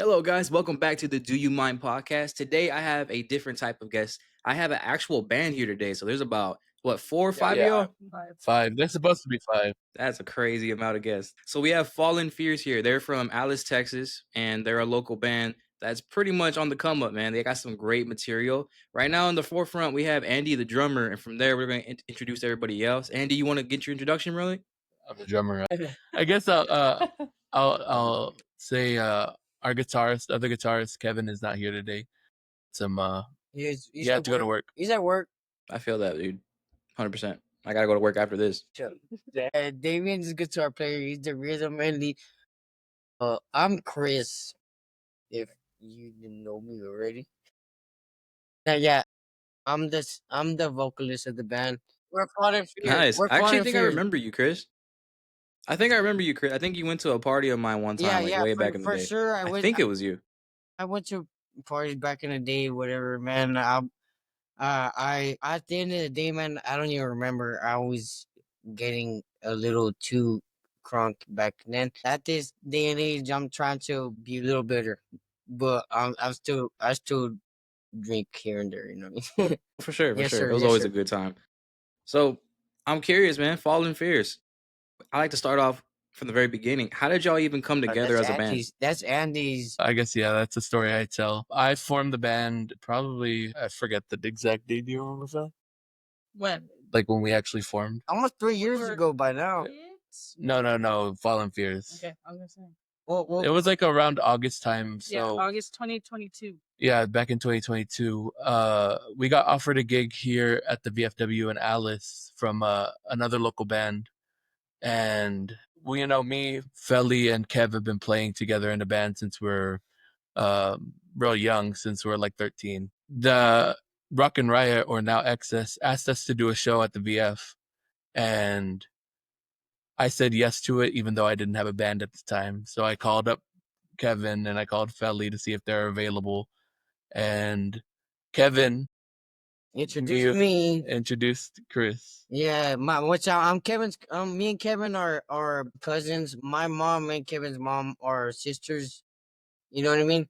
Hello, guys. Welcome back to the Do You Mind podcast. Today, I have a different type of guest. I have an actual band here today. So there's about what 4 or 5 of y'all. Five. They're supposed to be five. That's a crazy amount of guests. So we have Fallen Fears here. They're from Alice, Texas, and they're a local band that's pretty much on the come up, man. They got some great material. Right now in the forefront, we have Andy, the drummer, and from there we're going to introduce everybody else. Andy, you want to get your introduction, really? I'm the drummer. I guess I'll say our other guitarist Kevin is not here today. He's He had to go to work. He's at work. I feel that, dude. 100%. I gotta go to work after this. Damien's a guitar player. He's the rhythm and lead. I'm Chris. If you didn't know me already. Yeah, I'm the vocalist of the band. We're Fallen Fear. Nice. We're I actually Fallen think I Fear. remember you, Chris. I think I remember you, Chris. I think you went to a party of mine one time, way back in the for day. sure. I think it was you. I went to parties back in the day, whatever, man. I at the end of the day, man, I don't even remember. I was getting a little too crunk back then. At this day and age, I'm trying to be a little better, but I still drink here and there. You know what I mean? For sure, Yes, for sure. sir. It was Yes, always sir. a good time. So I'm curious, man. Fallen Fears. I like to start off from the very beginning. How did y'all even come together as a band? That's Andy's. I guess that's a story I tell. I formed the band probably I forget the exact date. Do you remember that? When? Like when we actually formed? Almost 3 years ago by now. No. Fallen Fears. Okay, I'm gonna say. Well, It was like around August time. So August 2022. yeah, back in 2022, we got offered a gig here at the VFW in Alice from another local band, and me, Felly, and Kev have been playing together in a band since we're real young, since we're like 13. The Rock and Riot, or now Excess, asked us to do a show at the VF, and I said yes to it, even though I didn't have a band at the time. So I called up Kevin and I called Felly to see if they're available. And Kevin introduced Chris. Yeah, I'm Kevin's. Me and Kevin are cousins. My mom and Kevin's mom are sisters. You know what I mean?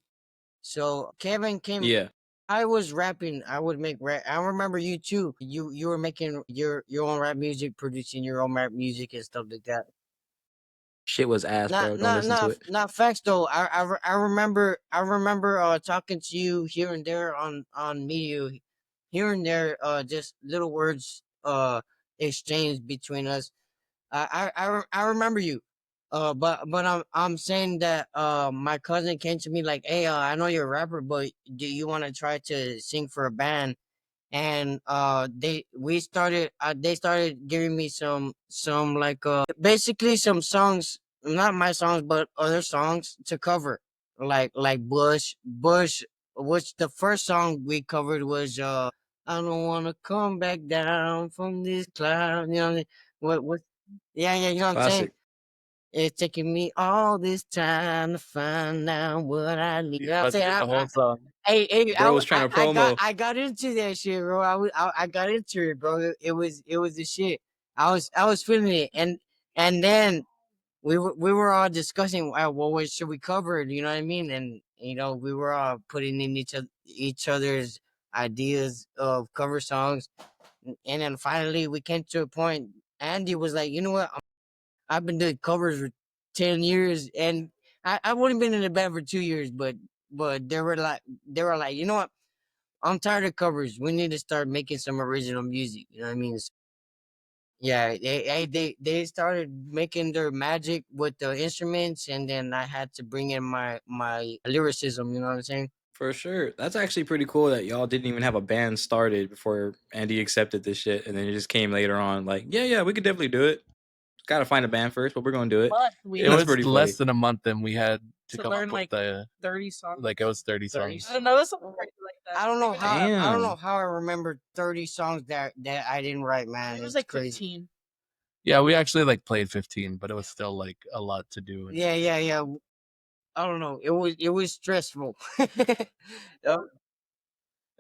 So Kevin came. Yeah. I was rapping. I would make rap. I remember you too. You were making your own rap music, producing your own rap music and stuff like that. Shit was ass, bro. Don't listen to it. Not facts though. I remember talking to you here and there on media, here and there. Just little words exchanged between us. I remember you. But I'm saying that my cousin came to me like, hey, I know you're a rapper, but do you want to try to sing for a band? And they started giving me some like basically some songs, not my songs but other songs to cover, like Bush, which the first song we covered was I don't want to come back down from this cloud. You know what I mean? What yeah, you know what I'm saying? Classic. It's taking me all this time to find out what I need. You know what I'm saying? The whole song. Hey, Bro was trying to promo. I got into that shit, bro. I got into it, bro. It was the shit. I was feeling it, and then we were all discussing what should we cover. You know what I mean? And we were all putting in each other's ideas of cover songs, and then finally we came to a point. Andy was like, you know what? I've been doing covers for 10 years, and I've only been in the band for 2 years, but they were like, you know what? I'm tired of covers. We need to start making some original music. You know what I mean? Yeah, they started making their magic with the instruments, and then I had to bring in my lyricism. You know what I'm saying? For sure. That's actually pretty cool that y'all didn't even have a band started before Andy accepted this shit, and then it just came later on. Like, yeah, we could definitely do it. Gotta find a band first, but we're gonna do it. But It was less than a month, and we had to come learn up like with the 30 songs. like it was 30 songs. I don't know. That's something crazy like that. I don't know how. I Damn. don't know how I remember 30 songs that I didn't write, man. It was It's like crazy. 15. Yeah, we actually like played 15, but it was still like a lot to do. Yeah. I don't know. It was stressful.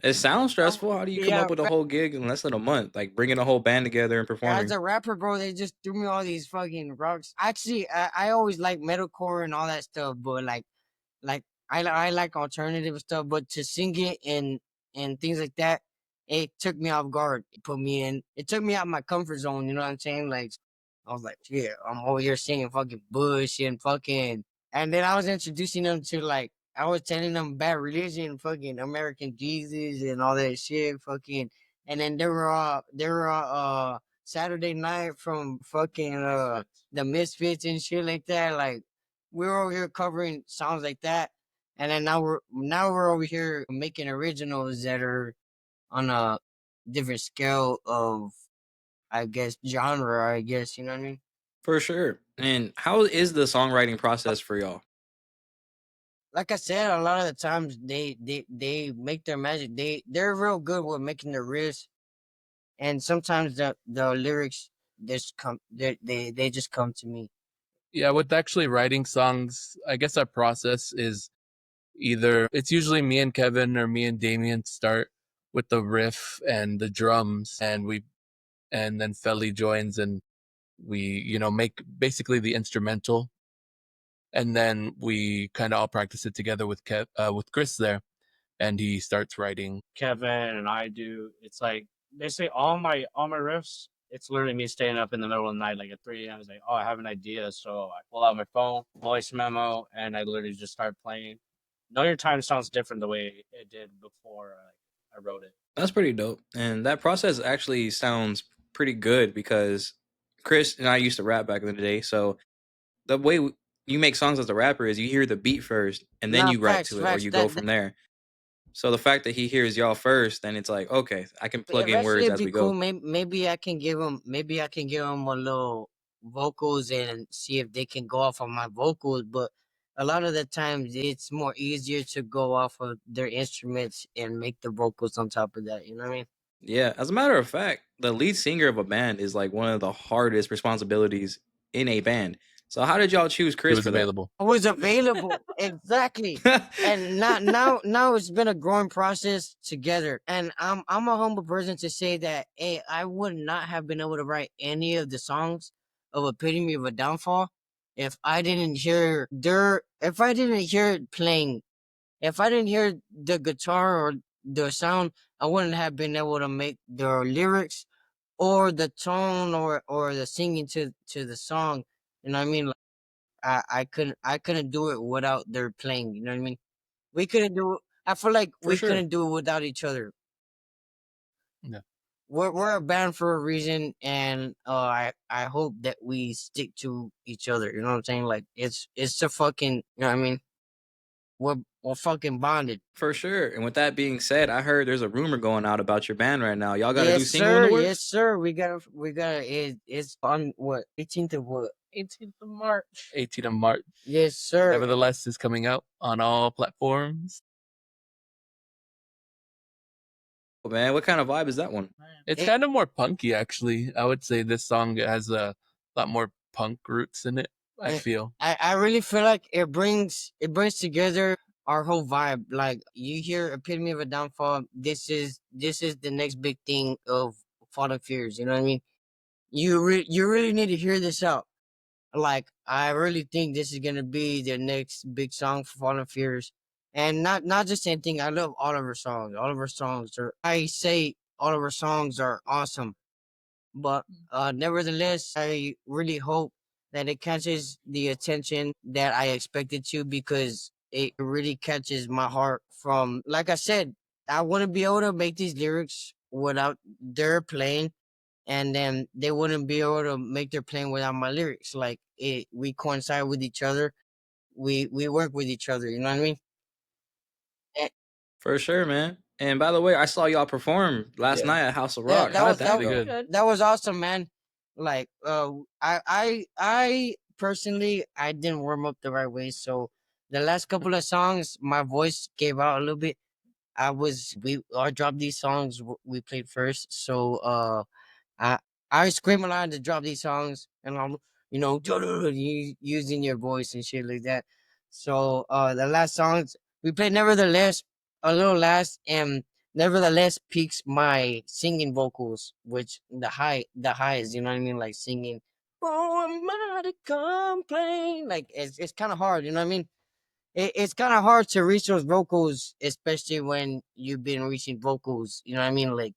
It sounds stressful. How do you come Yeah, up with a whole gig in less than a month? Like bringing a whole band together and performing. As a rapper, bro, they just threw me all these fucking rocks. Actually, I always like metalcore and all that stuff, but like I like alternative stuff, but to sing it and things like that, it took me off guard. It took me out of my comfort zone. You know what I'm saying? Like, I was like, yeah, I'm over here singing fucking Bush and fucking, and then I was introducing them to like, I was telling them Bad Religion, fucking American Jesus and all that shit, fucking, and then they were all Saturday Night from fucking the Misfits and shit like that. Like, we were over here covering songs like that, and then now we're over here making originals that are on a different scale of, I guess, genre. I guess, you know what I mean. For sure. And how is the songwriting process for y'all? Like I said, a lot of the times they make their magic. They're real good with making the riffs, and sometimes the lyrics just come. They just come to me. Yeah, with actually writing songs, I guess our process is either it's usually me and Kevin or me and Damien start with the riff and the drums, and then Felly joins and we make basically the instrumental, and then we kind of all practice it together with Chris there, and he starts writing. Kevin and I do. It's like basically all my riffs. It's literally me staying up in the middle of the night, like at 3 a.m. It's like, oh, I have an idea, so I pull out my phone, voice memo, and I literally just start playing. Know Your Time sounds different the way it did before I wrote it. That's pretty dope. And that process actually sounds pretty good because Chris and I used to rap back in the day. So the way you make songs as a rapper is you hear the beat first and then Nah, you write facts, to it or facts. you go That from there. So the fact that he hears y'all first, then it's like, okay, I can plug in eventually words it'd as be we cool. go. Maybe I can give them a little vocals and see if they can go off of my vocals. But a lot of the times it's more easier to go off of their instruments and make the vocals on top of that. You know what I mean? Yeah, as a matter of fact, the lead singer of a band is like one of the hardest responsibilities in a band. So how did y'all choose He Chris was for that? available. I was available exactly. And now it's been a growing process together. And I'm a humble person to say that, hey, I would not have been able to write any of the songs of Epitome of a Downfall if I didn't hear if I didn't hear it playing, if I didn't hear the guitar or the sound, I wouldn't have been able to make the lyrics or the tone or the singing to the song. You know what I mean? I couldn't do it without their playing. You know what I mean? We couldn't do it. I feel like For we sure. couldn't do it without each other. Yeah. We're a band for a reason, and I hope that we stick to each other. You know what I'm saying? Like, it's a fucking, you know what I mean? We're fucking bonded. For sure. And with that being said, I heard there's a rumor going out about your band right now. Y'all got a new Yes, single in the sir. Yes, works? sir. It's on what 18th of what? 18th of March. 18th of March. Yes, sir. Nevertheless, is coming out on all platforms. Oh, man, what kind of vibe is that one? Man. It's It- kind of more punky, actually. I would say this song has a lot more punk roots in it, I Eh, feel. I really feel like it brings together our whole vibe. Like, you hear Epitome of a Downfall, this is the next big thing of Fallen Fears. You know what I mean? You really need to hear this out. Like, I really think this is gonna be the next big song for Fallen Fears, and not just anything. I love all of her songs. All of her songs are. I say all of her songs are awesome. But nevertheless, I really hope that it catches the attention that I expected to, because it really catches my heart. From, like I said, I wouldn't be able to make these lyrics without their playing, and then they wouldn't be able to make their playing without my lyrics. Like, we coincide with each other. We work with each other. You know what I mean? And For sure, man. And by the way, I saw y'all perform last Yeah. night at House of Yeah, Rock. that How was did that Really go? good. that was awesome, man. Like, I personally, I didn't warm up the right way, so the last couple of songs, my voice gave out a little bit. I dropped these songs we played first, so I I scream a lot to drop these songs, and I'm, using your voice and shit like that. So the last songs we played, nevertheless, a little last, and nevertheless peaks my singing vocals, which the highs, you know what I mean, like singing. Oh, am I to complain? Like, it's kind of hard, you know what I mean? it's kind of hard to reach those vocals, especially when you've been reaching vocals. You know what I mean? Like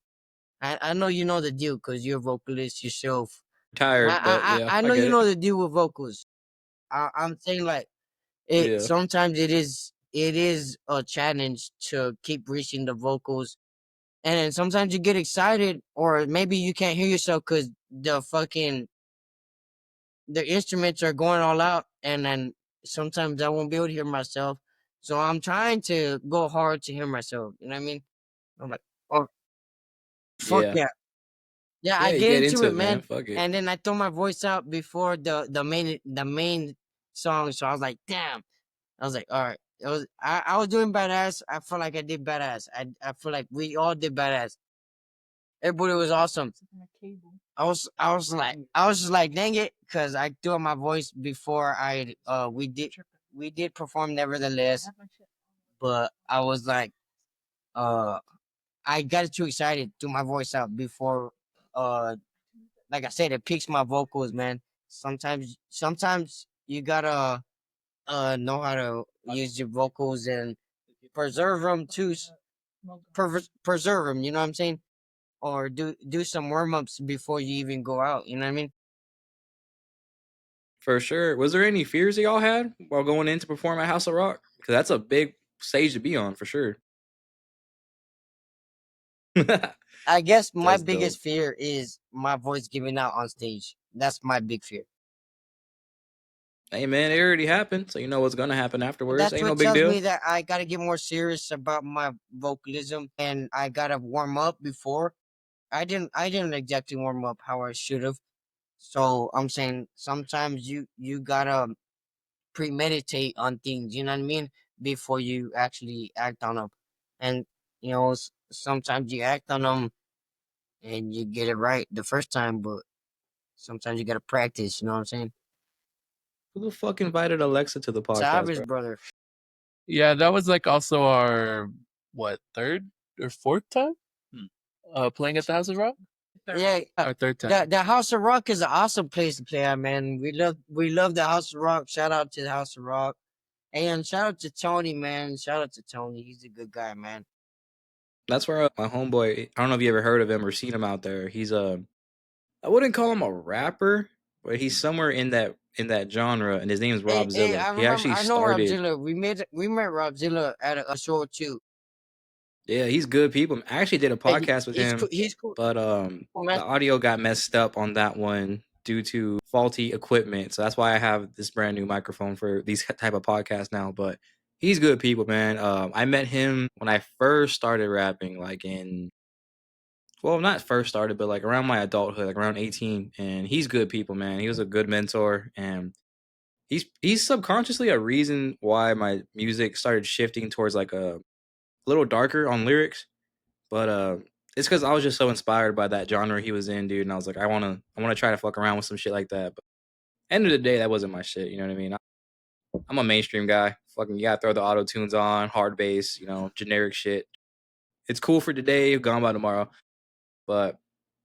I know you know the deal because you're a vocalist yourself. Tired, but yeah, I I know get you it. know the deal with vocals. I'm saying like it Yeah. sometimes it is a challenge to keep reaching the vocals, and then sometimes you get excited or maybe you can't hear yourself because the instruments are going all out, and then sometimes I won't be able to hear myself. So I'm trying to go hard to hear myself. You know what I mean? I'm like, oh fuck Yeah. yeah. Yeah, I Yeah, you get get into into it, it, man. man. Fuck it. And then I throw my voice out before the main song. So I was like, damn. I was like, all right. I was doing badass. I felt like I did badass. I feel like we all did badass. Everybody was awesome. I was just like, dang it, because I threw out my voice before we did perform nevertheless. But I was like, uh I got too excited, threw my voice out before like I said, it peaks my vocals, man. Sometimes you gotta know how to use your vocals and preserve them too. Preserve them, you know what I'm saying? Or do some warm ups before you even go out. You know what I mean? For sure. Was there any fears that y'all had while going in to perform at House of Rock? Because that's a big stage to be on, for sure. I guess my That's dope. biggest fear is my voice giving out on stage. That's my big fear. Hey, man, it already happened, so you know what's gonna happen afterwards. That's Ain't no what big tells deal. me that I gotta get more serious about my vocalism, and I gotta warm up before. I didn't exactly warm up how I should have. So I'm saying sometimes you gotta premeditate on things. You know what I mean? Before you actually act on them, and sometimes you act on them and you get it right the first time, but sometimes you gotta practice. You know what I'm saying? Who the fuck invited Alexa to the podcast, Savage bro? brother. Yeah, that was like also our what, third or fourth time playing at the House of Rock? Yeah, Our third time. the House of Rock is an awesome place to play at, man. We love the House of Rock. Shout out to the House of Rock. And shout out to Tony, man. Shout out to Tony. He's a good guy, man. That's where my homeboy. I don't know if you ever heard of him or seen him out there. He's a. I wouldn't call him a rapper, but he's somewhere in that genre, and his name is Hey, Rob hey, Zilla. I He remember. actually I know started. Robzilla. We met Robzilla at a show too. Yeah, he's good people. I actually did a Yeah, podcast with he's cool. him, He's cool, but man. the audio got messed up on that one due to faulty equipment. So that's why I have this brand new microphone for these type of podcasts now. But he's good people, man. I met him when I first started rapping, like not first started, but like around my adulthood, like around 18. And he's good people, man. He was a good mentor, and he's subconsciously a reason why my music started shifting towards like a little darker on lyrics. But it's because I was just so inspired by that genre he was in, dude. And I was like, I wanna try to fuck around with some shit like that. But end of the day, that wasn't my shit. You know what I mean? I'm a mainstream guy. Fucking, you gotta throw the auto tunes on, hard bass, generic shit. It's cool for today, gone by tomorrow. But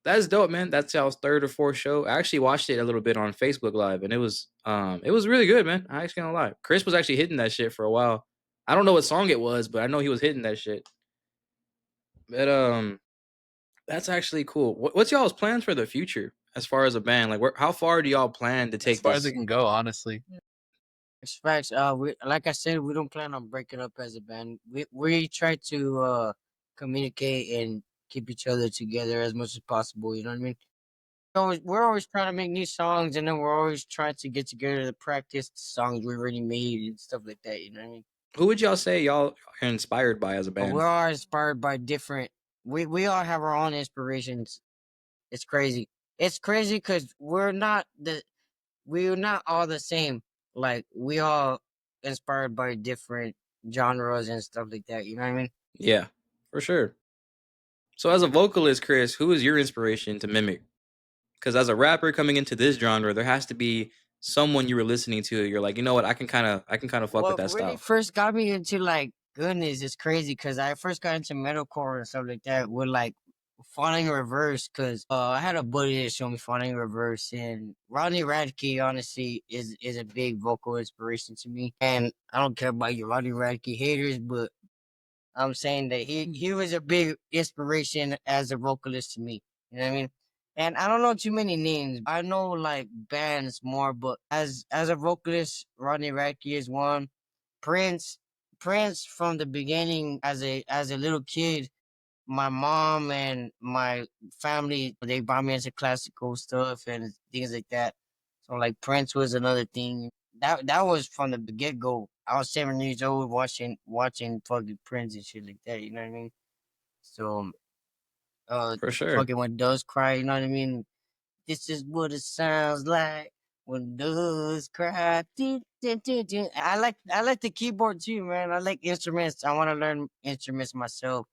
that's dope, man. That's y'all's third or fourth show. I actually watched it a little bit on Facebook Live, and it was really good, man. I actually gonna lie. Chris was actually hitting that shit for a while. I don't know what song it was, but I know he was hitting that shit. But that's actually cool. What's y'all's plans for the future as far as a band? Like, how far do y'all plan to As take far as it this? can go, honestly. It's facts. Like I said, we don't plan on breaking up as a band. We try to communicate and keep each other together as much as possible. You know what I mean? We're always trying to make new songs, and then we're always trying to get together to practice the songs we already made and stuff like that. You know what I mean? Who would y'all say y'all are inspired by as a But band? we're all inspired by different. We all have our own inspirations. It's crazy. It's crazy because we're not all the same. Like we all inspired by different genres and stuff like that. You know what I mean? Yeah, for sure. So, as a vocalist, Chris, who is your inspiration to mimic? Because as a rapper coming into this genre, there has to be someone you were listening to. You're like, you know what? I can kind of fuck with What that really style. first got me into like goodness, it's crazy because I first got into metalcore and stuff like that with like Falling Reverse, because I had a buddy that showed me Falling Reverse, and Rodney Radke honestly is a big vocal inspiration to me. And I don't care about your Rodney Radke haters, but I'm saying that he was a big inspiration as a vocalist to me. You know what I mean? And I don't know too many names. I know like bands more, but as a vocalist, Rodney Radke is one. Prince, Prince from the beginning as a little kid, my mom and my family, they brought me into classical stuff and things like that. So like Prince was another thing. That was from the get go. I was 7 years old watching fucking Prince and shit like that, you know what I mean? So For sure. fucking when doves cry, you know what I mean? This is what it sounds like when doves cry. Dee, dee, dee, dee. I like the keyboard too, man. I like instruments. I want to learn instruments myself.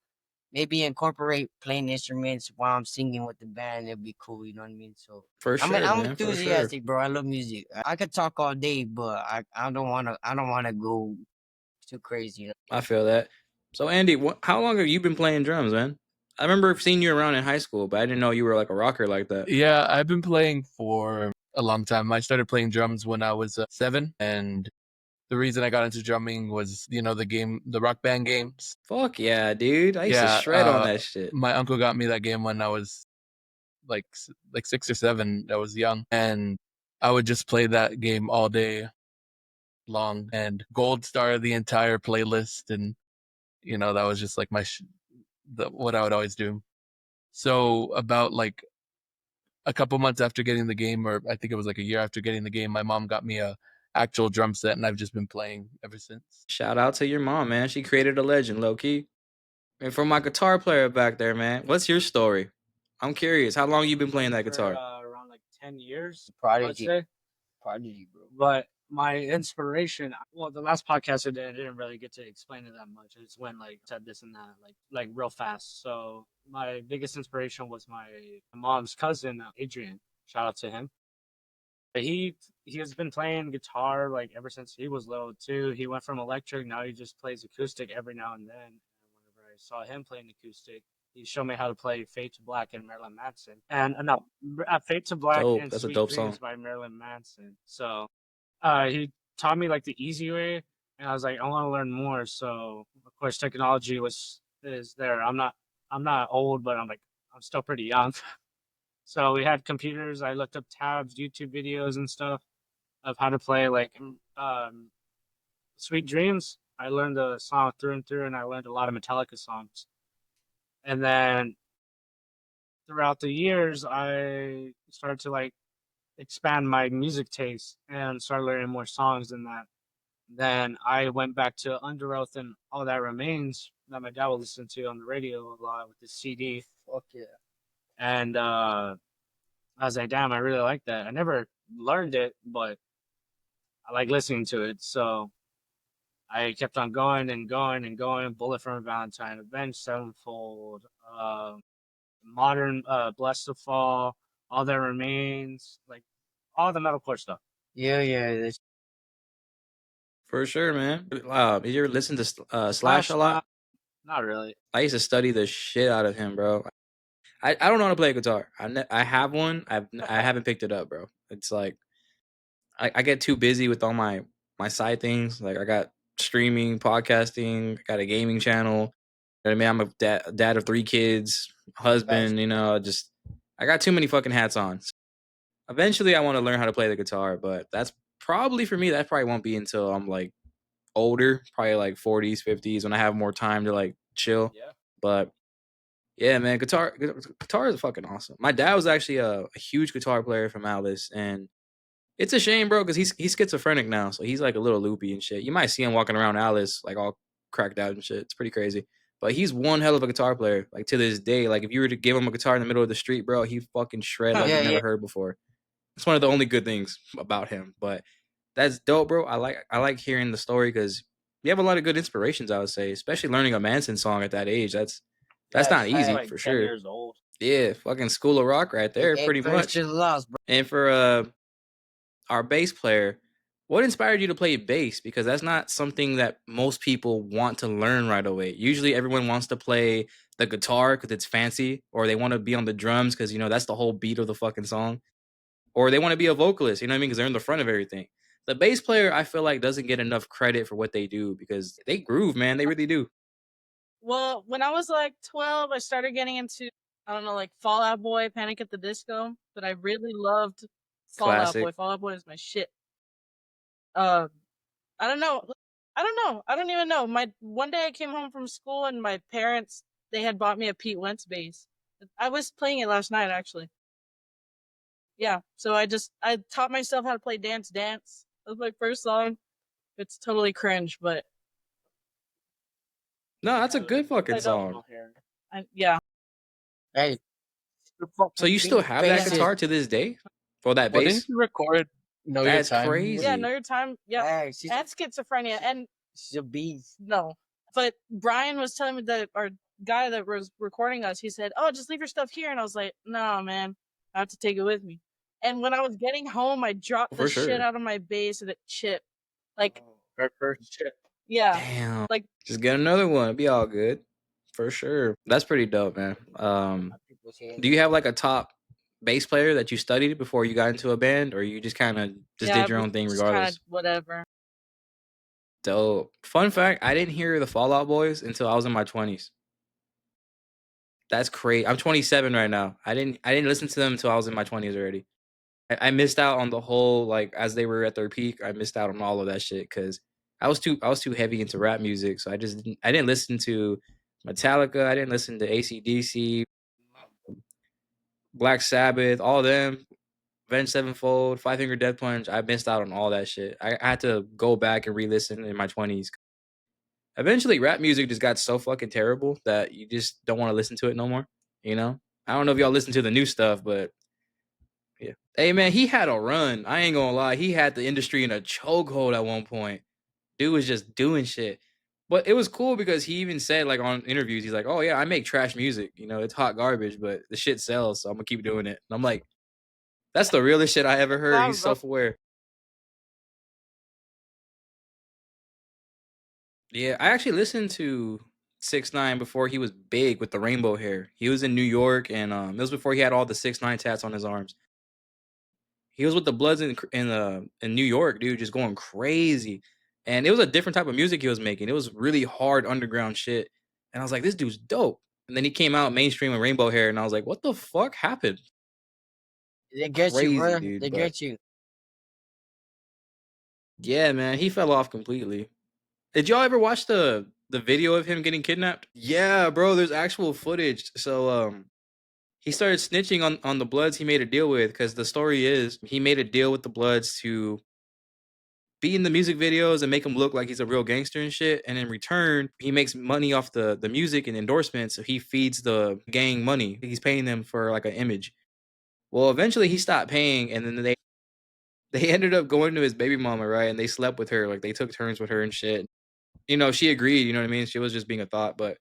Maybe incorporate playing instruments while I'm singing with the band. It'd be cool, you know what I mean? So For sure, I'm man. For sure. enthusiastic, bro. I love music. I could talk all day, but I don't wanna go too crazy, you know. I feel that. So Andy, how long have you been playing drums, man? I remember seeing you around in high school, but I didn't know you were like a rocker like that. Yeah, I've been playing for a long time. I started playing drums when I was 7, and the reason I got into drumming was, the Rock Band games. Fuck yeah, dude. I used to Yeah, shred on that shit. my uncle got me that game when I was like 6 or 7. I was young, and I would just play that game all day long and gold star the entire playlist, and that was just like what I would always do. So about like a couple months after getting the game, or I think it was like a year after getting the game, my mom got me a actual drum set, and I've just been playing ever since. Shout out to your mom, man. She created a legend, low key. And for my guitar player back there, man, what's your story? I'm curious. How long you been playing that guitar? Around like 10 years, let's Prodigy. say. Prodigy, bro. But my inspiration, well, the last podcast I didn't really get to explain it that much. I just went like said this and that, like real fast. So my biggest inspiration was my mom's cousin, Adrian. Shout out to him. He has been playing guitar like ever since he was little too. He went from electric, now he just plays acoustic every now and then. And whenever I saw him playing acoustic, he showed me how to play "Fade to Black" and Marilyn Manson. And no, "Fade to Black" Dope. and That's a "Sweet dope song. Dreams" by Marilyn Manson. So he taught me like the easy way, and I was like, I want to learn more. So of course, technology is there. I'm not old, but I'm still pretty young. So we had computers. I looked up tabs, YouTube videos, and stuff of how to play like "Sweet Dreams." I learned the song through and through, and I learned a lot of Metallica songs. And then throughout the years, I started to like expand my music taste and started learning more songs than that. Then I went back to Under Oath and All That Remains that my dad would listen to on the radio a lot with the CD. Fuck yeah. And I was like, damn, I really like that. I never learned it, but I like listening to it. So I kept on going and going and going. Bullet for Valentine, Avenged Sevenfold, Modern, Blessed to Fall, All That Remains, like all the metalcore stuff. Yeah. For sure, man. Did you ever listen to Slash a Slash, lot? not really. I used to study the shit out of him, bro. I don't know how to play a guitar. I have one. I haven't picked it up, bro. It's like I get too busy with all my side things. Like I got streaming, podcasting, I got a gaming channel. You know what I mean, I'm a dad of 3 kids, husband. Just I got too many fucking hats on. Eventually, I want to learn how to play the guitar, but that's probably for me. That probably won't be until I'm like older, probably like 40s, 50s, when I have more time to like chill. Yeah. But yeah, man, guitar is fucking awesome. My dad was actually a huge guitar player from Alice, and it's a shame, bro, because he's schizophrenic now, so he's like a little loopy and shit. You might see him walking around Alice like all cracked out and shit. It's pretty crazy. But he's one hell of a guitar player. Like to this day, like if you were to give him a guitar in the middle of the street, bro, he fucking shred like you Yeah. never heard before. It's one of the only good things about him. But that's dope, bro. I like hearing the story because you have a lot of good inspirations. I would say, especially learning a Manson song at that age. That's not I was easy like for 10 sure. years old. Yeah, fucking School of Rock right there, Hey, pretty prayers much. to the lost, bro. And for our bass player, what inspired you to play bass? Because that's not something that most people want to learn right away. Usually everyone wants to play the guitar because it's fancy, or they want to be on the drums because that's the whole beat of the fucking song, or they want to be a vocalist. You know what I mean? Because they're in the front of everything. The bass player, I feel like, doesn't get enough credit for what they do because they groove, man. They really do. Well, when I was like 12, I started getting into, I don't know, like Fall Out Boy, Panic at the Disco, but I really loved Fall Out Boy. Classic. Fall Out Boy is my shit. Uh, I don't know. I don't know. I don't even know. My one day I came home from school and my parents, they had bought me a Pete Wentz bass. I was playing it last night actually. Yeah. So I taught myself how to play Dance Dance. That was my first song. It's totally cringe, but No, that's a good fucking I don't. song. Yeah. Hey, the So fucking you still beat have that bases. guitar to this day? For that Well, didn't bass? you record Know Your That's Time? Yeah, crazy. Know Your Time. Yeah. Hey, she's And schizophrenia. And a beast. no. But Brian was telling me that our guy that was recording us, he said, "Oh, just leave your stuff here." And I was like, "No, man, I have to take it with me." And when I was getting home, I dropped the For shit sure. out of my bass and it chipped. Like, Her first shit. yeah. Damn. Like, Just get another one. It'll be all good. For sure. That's pretty dope, man. Do you have like a top bass player that you studied before you got into a band, or you just kind of just yeah, did your own thing just kind of regardless? whatever. Dope. Fun fact: I didn't hear the Fall Out Boys until I was in my 20s. That's crazy. I'm 27 right now. I didn't listen to them until I was in my 20s already. I missed out on the whole, like, as they were at their peak. I missed out on all of that shit because I was too heavy into rap music. So I didn't listen to Metallica. I didn't listen to AC/DC, Black Sabbath, all of them. Avenged Sevenfold, Five Finger Death Punch. I missed out on all that shit. I had to go back and re-listen in my 20s. Eventually, rap music just got so fucking terrible that you just don't want to listen to it no more. You know? I don't know if y'all listen to the new stuff, but yeah. Hey man, he had a run. I ain't gonna lie. He had the industry in a chokehold at one point. Dude was just doing shit. But it was cool because he even said, like, on interviews, he's like, "Oh yeah, I make trash music. It's hot garbage, but the shit sells, so I'm gonna keep doing it." And I'm like, that's the realest shit I ever heard. He's self-aware. Yeah, I actually listened to 6ix9ine before he was big with the rainbow hair. He was in New York, and it was before he had all the 6ix9ine tats on his arms. He was with the Bloods in New York, dude, just going crazy. And it was a different type of music he was making. It was really hard underground shit. And I was like, this dude's dope. And then he came out mainstream with rainbow hair, and I was like, what the fuck happened? They get you, Crazy, bro. dude. They But get you. yeah, man, he fell off completely. Did y'all ever watch the video of him getting kidnapped? Yeah, bro, there's actual footage. So he started snitching on the Bloods he made a deal with, because the story is he made a deal with the Bloods to be in the music videos and make him look like he's a real gangster and shit. And in return, he makes money off the music and endorsements. So he feeds the gang money. He's paying them for like an image. Well, eventually he stopped paying, and then they ended up going to his baby mama, right? And they slept with her, like they took turns with her and shit. She agreed. You know what I mean? She was just being a thought, but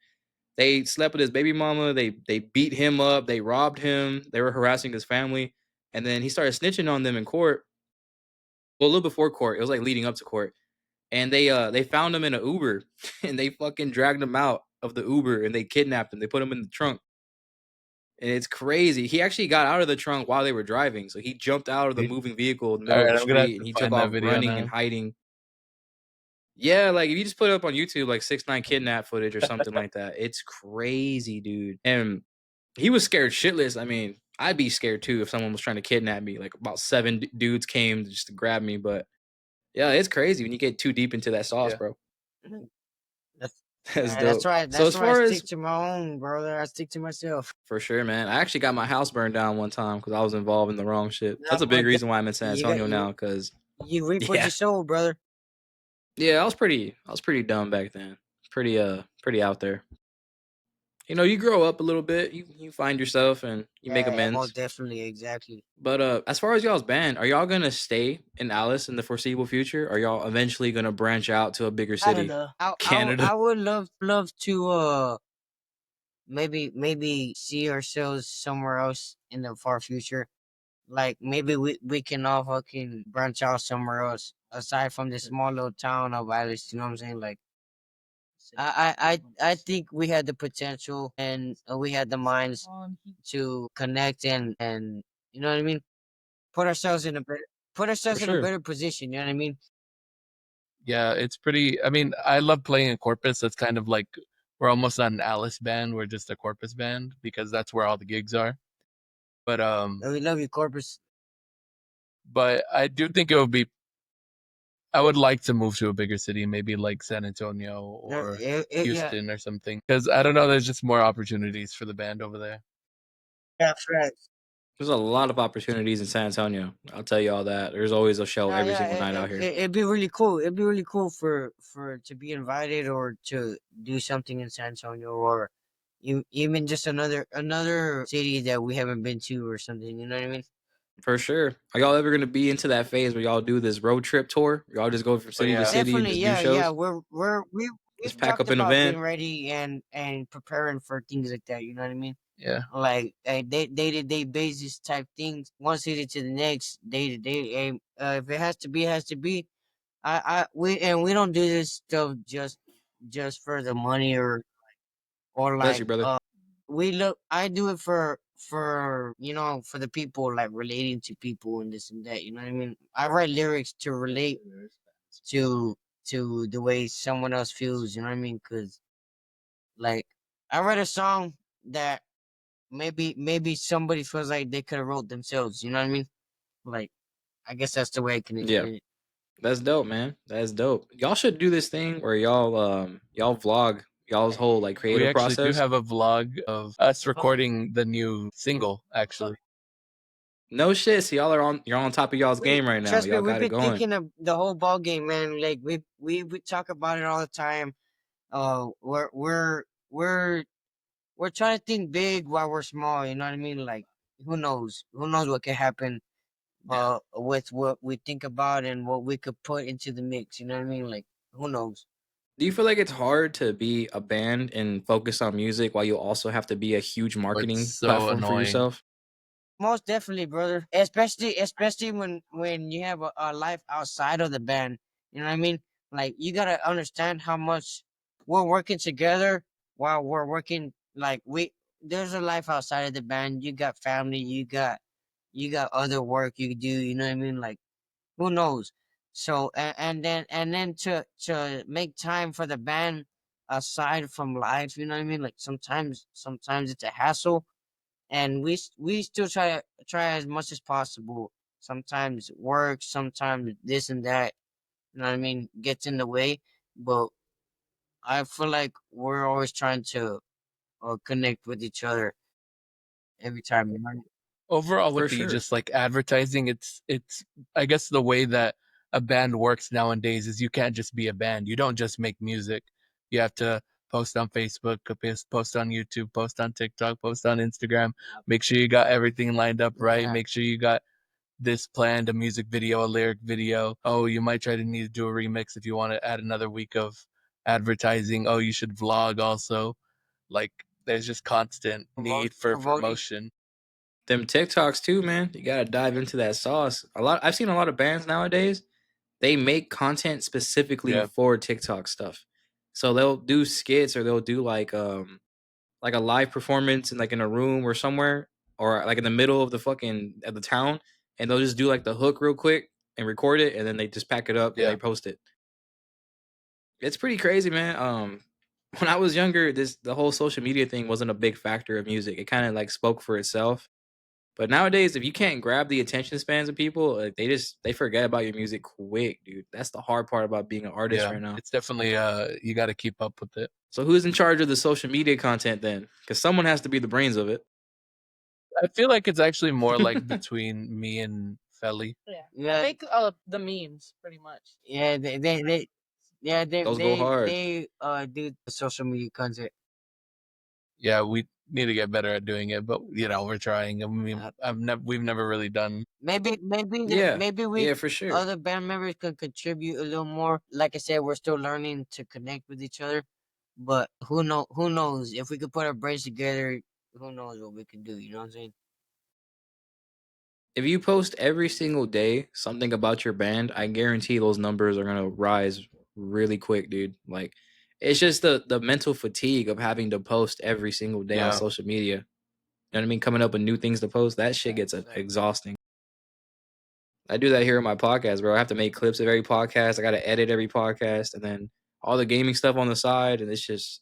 they slept with his baby mama. They beat him up. They robbed him. They were harassing his family, and then he started snitching on them in court. Well, a little before court, it was like leading up to court, and they found him in an Uber, and they fucking dragged him out of the Uber, and they kidnapped him. They put him in the trunk, and it's crazy. He actually got out of the trunk while they were driving, so he jumped out of the moving vehicle in the All middle of right, the I'm gonna have street, and to he took find that off video running and now. hiding. Yeah, like if you just put it up on YouTube, like 6ix9ine kidnap footage or something like that, it's crazy, dude. And he was scared shitless. I mean, I'd be scared too if someone was trying to kidnap me. Like about seven dudes came just to grab me, but yeah, it's crazy when you get too deep into that sauce, Yeah. bro. That's, That's that's dope. right. So That's as why I far stick as to my own, brother. I stick to myself. for sure, man, I actually got my house burned down one time because I was involved in the wrong shit. Nah, That's a big but reason why I'm in San you got Antonio now. Because you reap what yeah, you sow, brother. yeah, I was pretty dumb back then. Pretty out there. You grow up a little bit. You find yourself and you make Yeah, most amends. definitely, exactly. But as far as y'all's band, are y'all gonna stay in Alice in the foreseeable future? Or are y'all eventually gonna branch out to a bigger city? Canada. Canada. I would love to maybe see ourselves somewhere else in the far future. Like maybe we can all fucking branch out somewhere else aside from this small little town of Alice. You know what I'm saying? Like I think we had the potential and we had the minds to connect and you know what I mean. Put ourselves in a better For sure. position. You know what I mean. Yeah, it's pretty. I mean, I love playing in Corpus. That's kind of like we're almost not an Alice band. We're just a Corpus band because that's where all the gigs are. But We love you, Corpus. but I do think it would be. I would like to move to a bigger city, maybe like San Antonio or Yeah, Houston or something. Because I don't know, there's just more opportunities for the band over there. yeah, right. There's a lot of opportunities in San Antonio. I'll tell you all that. There's always a show Yeah, every yeah. single night out here. It'd be really cool. It'd be really cool for to be invited or to do something in San Antonio or even just another city that we haven't been to or something. You know what I mean? For sure. Are y'all ever gonna be into that phase where y'all do this road trip tour? Y'all just go from Oh city to yeah, city and Definitely, just do yeah, yeah. shows? We've Just pack talked up in a about being van? ready and preparing for things like that. You know what I mean? yeah. Like day to day basis type things, one city to the next, day to day. And if it has to be, it has to be. We don't do this stuff just for the money or Bless like you, brother. we look. I do it for for the people, like relating to people and this and that. You know what I mean? I write lyrics to relate to the way someone else feels. You know what I mean? Because like I read a song that maybe somebody feels like they could have wrote themselves. You know what I mean? Like I guess that's the way I can Yeah. explain it. That's dope, man. That's dope. Y'all should do this thing where y'all vlog y'all's whole like We creative actually do process. have a vlog of us recording the new single, actually. No shit. So you're on top of y'all's game right now. Trust me, Y'all we've got it been going. thinking of the whole ball game, man. Like we talk about it all the time. We're we're trying to think big while we're small. You know what I mean? Like who knows? Who knows what can happen? With what we think about and what we could put into the mix. You know what I mean? Like who knows? Do you feel like it's hard to be a band and focus on music while you also have to be a huge Oh, it's marketing so platform for annoying. yourself? Most definitely, brother. Especially when you have a life outside of the band. You know what I mean? Like you gotta understand how much we're working together while we're working. Like there's a life outside of the band. You got family. You got other work you do. You know what I mean? Like who knows? So and then to make time for the band aside from life. You know what I mean? Like sometimes it's a hassle and we still try as much as possible. Sometimes work, sometimes this and that. You know what I mean? Gets in the way, but I feel like we're always trying to connect with each other every time. You know? Overall For with the sure. just like advertising, it's I guess the way that a band works nowadays is you can't just be a band. You don't just make music. You have to post on Facebook, post on YouTube, post on TikTok, post on Instagram. Make sure you got everything lined up right. Yeah. Make sure you got this planned, a music video, a lyric video. Oh, you might try to need to do a remix if you want to add another week of advertising. Oh, you should vlog also. Like there's just constant need for Promoting. promotion. Them TikToks too, man. You gotta dive into that sauce. I've seen a lot of bands nowadays. They make content specifically Yeah. for TikTok stuff. So they'll do skits or they'll do like a live performance in like in a room or somewhere or like in the middle of the fucking of the town and they'll just do like the hook real quick and record it and then they just pack it up and Yeah. they post it. It's pretty crazy, man. When I was younger, the whole social media thing wasn't a big factor of music. It kind of like spoke for itself. But nowadays, if you can't grab the attention spans of people, like they forget about your music quick, dude. That's the hard part about being an artist Yeah, right now. it's definitely you got to keep up with it. So who's in charge of the social media content then? Because someone has to be the brains of it. I feel like it's actually more like between me and Felly. Yeah. Yeah, Make the memes pretty much. yeah, they yeah Those go hard. they do the social media content. Yeah, we need to get better at doing it, but we're trying. I mean, Uh, we've never really done. Yeah, maybe we yeah, for sure. other band members can contribute a little more. Like I said, we're still learning to connect with each other. But who knows if we could put our brains together? Who knows what we can do? You know what I'm saying? If you post every single day something about your band, I guarantee those numbers are gonna rise really quick, dude. Like It's just the mental fatigue of having to post every single day on Yeah. social media. You know what I mean? Coming up with new things to post, that shit gets exhausting. I do that here in my podcast, bro. I have to make clips of every podcast. I got to edit every podcast, and then all the gaming stuff on the side. And it's just,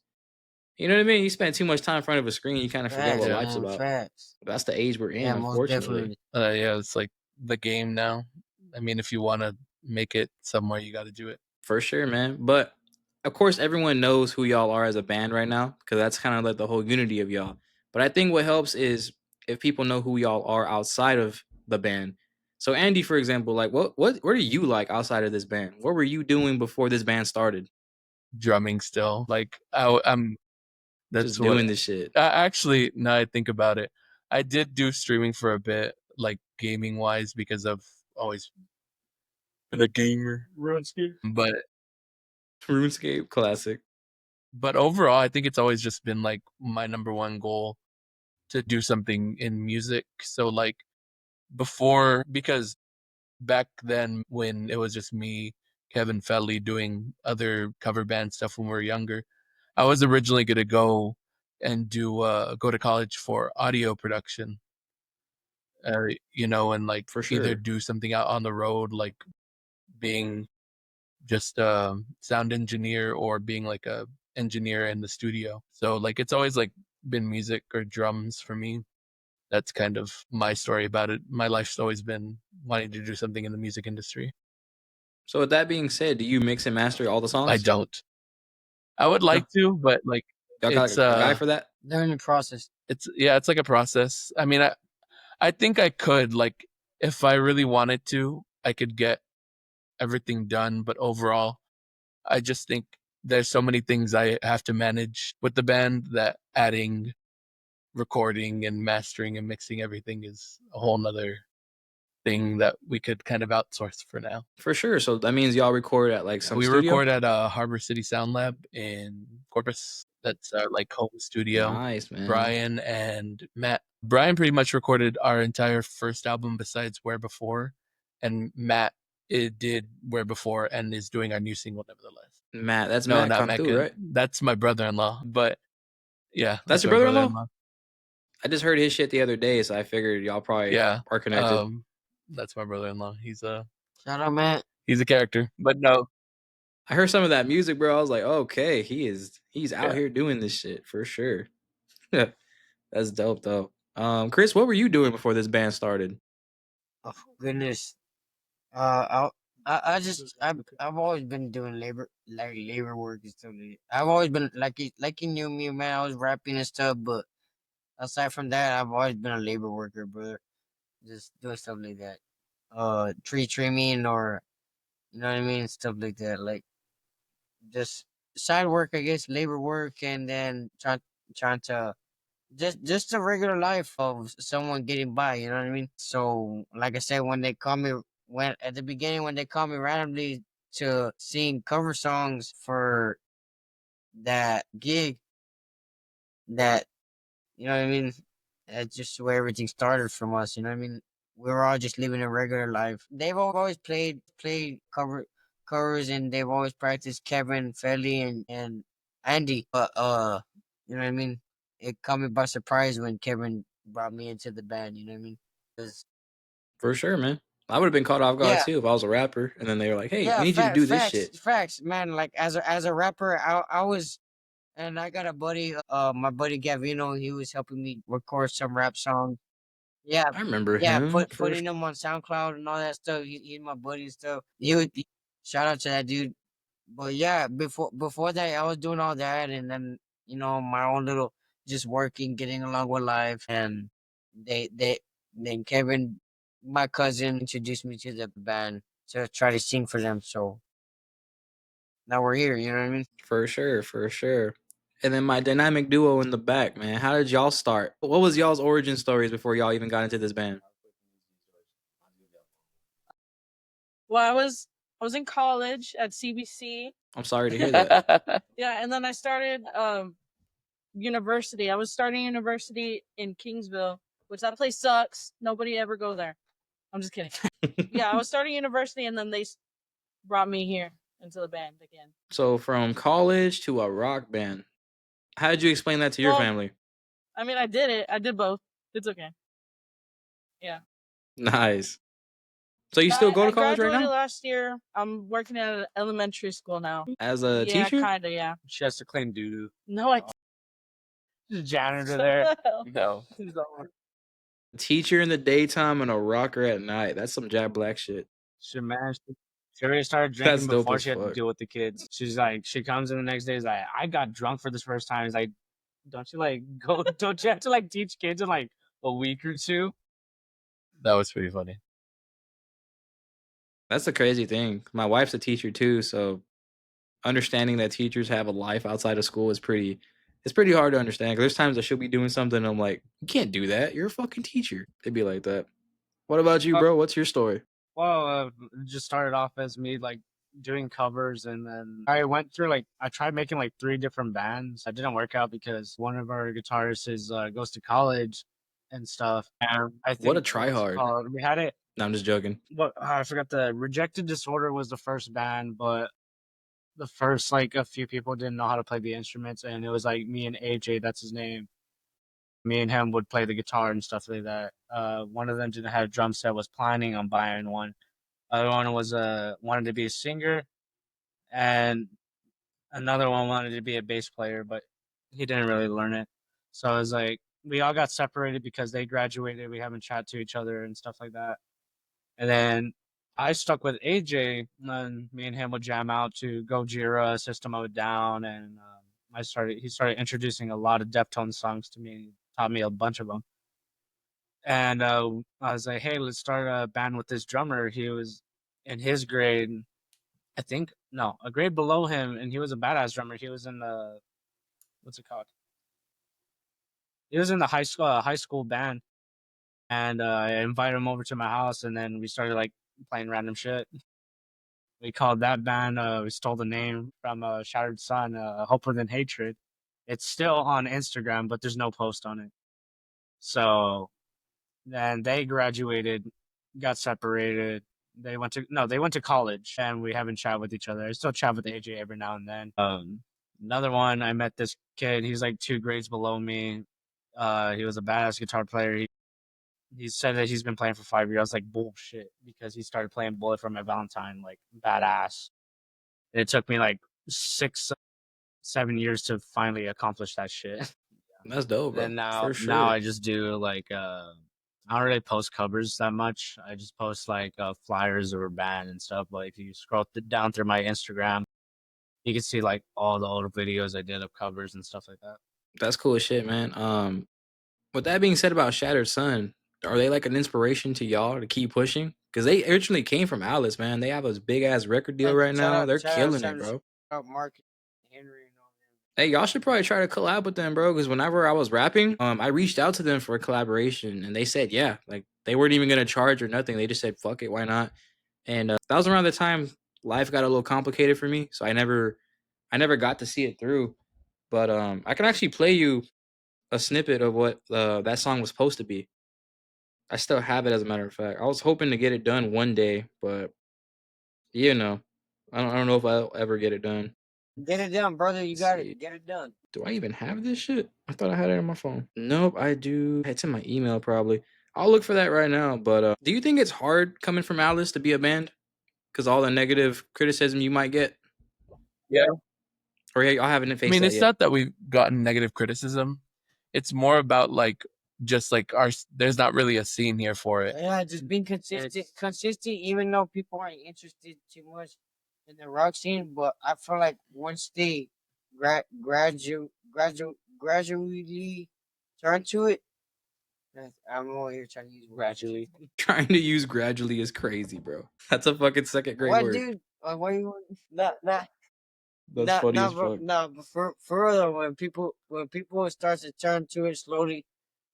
you know what I mean? You spend too much time in front of a screen, you kind of forget Facts, what Yeah. life's man. about. Facts. That's the age we're in, Yeah, most unfortunately. definitely. Yeah, it's like the game now. I mean, if you want to make it somewhere, you got to do it. For sure, man. But of course, everyone knows who y'all are as a band right now because that's kind of like the whole unity of y'all. But I think what helps is if people know who y'all are outside of the band. So Andy, for example, like what are you like outside of this band? What were you doing before this band started? Drumming still. Like I'm. That's Just what. doing this shit. Actually, now I think about it, I did do streaming for a bit, like gaming wise, because I've always been a gamer. But RuneScape classic. overall, I think it's always just been like my number one goal to do something in music. So like before, because back then when it was just me, Kevin Felly doing other cover band stuff when we were younger, I was originally gonna go and go to college for audio production. And like For either sure. do something out on the road, like being just a sound engineer or being like a engineer in the studio. So like it's always like been music or drums for me. That's kind of my story about it. My life's always been wanting to do something in the music industry. So with that being said, do you mix and master all the I songs? don't. I would No. like to, but like Y'all got it's a guy for that? Learning process. it's like a process. I mean, I think I could, like, if I really wanted to, I could get everything done, but overall I just think there's so many things I have to manage with the band that adding recording and mastering and mixing everything is a whole nother thing that we could kind of outsource for now. For sure. So that means y'all record at like some We studio? record at Harbor City Sound Lab in Corpus. That's our like home studio. Nice, man. Brian and Matt. Brian pretty much recorded our entire first album besides Where Before, and Matt did Where Before and is doing our new single Nevertheless. Matt, that's No, Matt not Matt Cantu, Good. right? That's my brother-in-law, but yeah, That's your my brother-in-law? I just heard his shit the other day, so I figured y'all probably Yeah, are connected. that's my brother-in-law. Shout out, man. He's a character, but no. I heard some of that music, bro. I was like, okay, he's out Yeah. here doing this shit for sure. That's dope, though. Chris, what were you doing before this band started? Oh goodness. I've always been doing labor work and stuff. I've always been like you knew me, man. I was rapping and stuff, but aside from that, I've always been a labor worker, brother. Just doing stuff like that. Tree trimming or you know what I mean, stuff like that. Like just side work, I guess, labor work, and then trying to just the regular life of someone getting by, you know what I mean? So like I said, when at the beginning when they call me randomly to sing cover songs for that gig, that you know what I mean? That's just where everything started from us, you know what I mean? We were all just living a regular life. They've always played covers and they've always practiced Kevin, Felly and Andy. But you know what I mean? It caught me by surprise when Kevin brought me into the band, you know what I mean? 'Cause For sure, man. I would have been caught off guard yeah, too if I was a rapper, and then they were like, "Hey, we yeah, need you to do this shit." facts, man. Like as a rapper, I was and I got a buddy, my buddy Gavino, he was helping me record some rap songs. Yeah, I remember yeah, him for putting him on SoundCloud and all that stuff. He's my buddy and stuff. He would shout out to that dude. But yeah, before that, I was doing all that, and then my own little just working, getting along with life, and they then Kevin, my cousin, introduced me to the band to try to sing for them. So now we're here. You know what I mean? for sure, for sure. And then my dynamic duo in the back, man. How did y'all start? What was y'all's origin stories before y'all even got into this band? Well, I was in college at CBC. I'm sorry to hear that. Yeah, and then I started university. I was starting university in Kingsville, which that place sucks. Nobody ever go there. I'm just kidding. Yeah, I was starting university, and then they brought me here, into the band again. So from college to a rock band. How did you explain that to your Well, family? I mean, I did it. I did both. It's okay. Yeah. Nice. So you still I, go to I college right graduated now? last year. I'm working at an elementary school now. As a Yeah, teacher? kind of. Yeah. She has to clean doo doo. No, I. There's a janitor there. No. Teacher in the daytime and a rocker at night. That's some Jack Black shit. She managed to. She already started That's drinking dope before as she had to fuck. deal with the kids. She's like, she comes in the next day. Is like, I got drunk for this first time. He's like, don't you like go? Don't you have to like teach kids in like a week or two? That was pretty funny. That's the crazy thing. My wife's a teacher too, so understanding that teachers have a life outside of school is pretty it's pretty hard to understand. 'Cause there's times that she'll be doing something and I'm like, you can't do that. You're a fucking teacher. They'd be like that. What about you, Uh, bro? What's your story? Well, it just started off as me like doing covers, and then I went through like I tried making like 3 different bands. That didn't work out because one of our guitarists is goes to college and stuff. And I What a think what's it tryhard. called? We had it. No, I'm just joking. What I forgot. The Rejected Disorder was the first band, but the first like a few people didn't know how to play the instruments, and it was like me and AJ. That's his name. Me and him would play the guitar and stuff like that. One of them didn't have a drum set. Was planning on buying one. Other one was wanted to be a singer, and another one wanted to be a bass player, but he didn't really learn it. So it was like we all got separated because they graduated. We haven't chat to each other and stuff like that. And then I stuck with AJ, and me and him would jam out to Gojira, System of a Down, and he started introducing a lot of Deftones songs to me, taught me a bunch of them. And I was like, hey, let's start a band with this drummer. He was in his grade, I think, no, a grade below him, and he was a badass drummer. He was in the what's it called? He was in the high school band, and I invited him over to my house, and then we started like playing random shit. We called that band. We stole the name from Shattered Sun, Hope Within Hatred. It's still on Instagram, but there's no post on it. So then they graduated, got separated. They went to college, and we haven't chat with each other. I still chat with AJ every now and then. Another one, I met this kid. He's like 2 grades below me. He was a badass guitar player. He said that he's been playing for 5 years. I was like, bullshit, because he started playing Bullet for My Valentine, like badass. And it took me like 6, 7 years to finally accomplish that shit. That's dope, bro. Then For now sure. I just do like I don't really post covers that much. I just post like flyers of a band and stuff. But if you scroll down through my Instagram, you can see like all the old videos I did of covers and stuff like that. That's cool as shit, man. With that being said about Shattered Sun, are they like an inspiration to y'all to keep pushing? Because they originally came from Alice, man. They have a big ass record deal right now. They're killing it, bro. Mark Henry and all them. Hey, y'all should probably try to collab with them, bro. Because whenever I was rapping, I reached out to them for a collaboration, and they said, yeah, like they weren't even gonna charge or nothing. They just said, fuck it, why not? And that was around the time life got a little complicated for me, so I never got to see it through. But I can actually play you a snippet of what that song was supposed to be. I still have it, as a matter of fact. I was hoping to get it done one day, but you know, I don't know if I'll ever get it done. Get it done, brother. You Let's got see. it. Get it done. Do I even have this shit? I thought I had it on my phone. Nope, I do. It's in my email probably. I'll look for that right now. But do you think it's hard coming from Alice to be a band? Because all the negative criticism you might get, Yeah. or yeah, I haven't I faced mean, that it's yet. not that we've gotten negative criticism. It's more about like just like there's not really a scene here for it. Yeah, just being consistent, even though people aren't interested too much in the rock scene. But I feel like once they gradually turn to it, I'm over here trying to use Gradually. Trying to use gradually is crazy, bro. That's a fucking second grade what, word. dude? What you want? Not. That's funny as Bro, fuck. but for real, when people start to turn to it slowly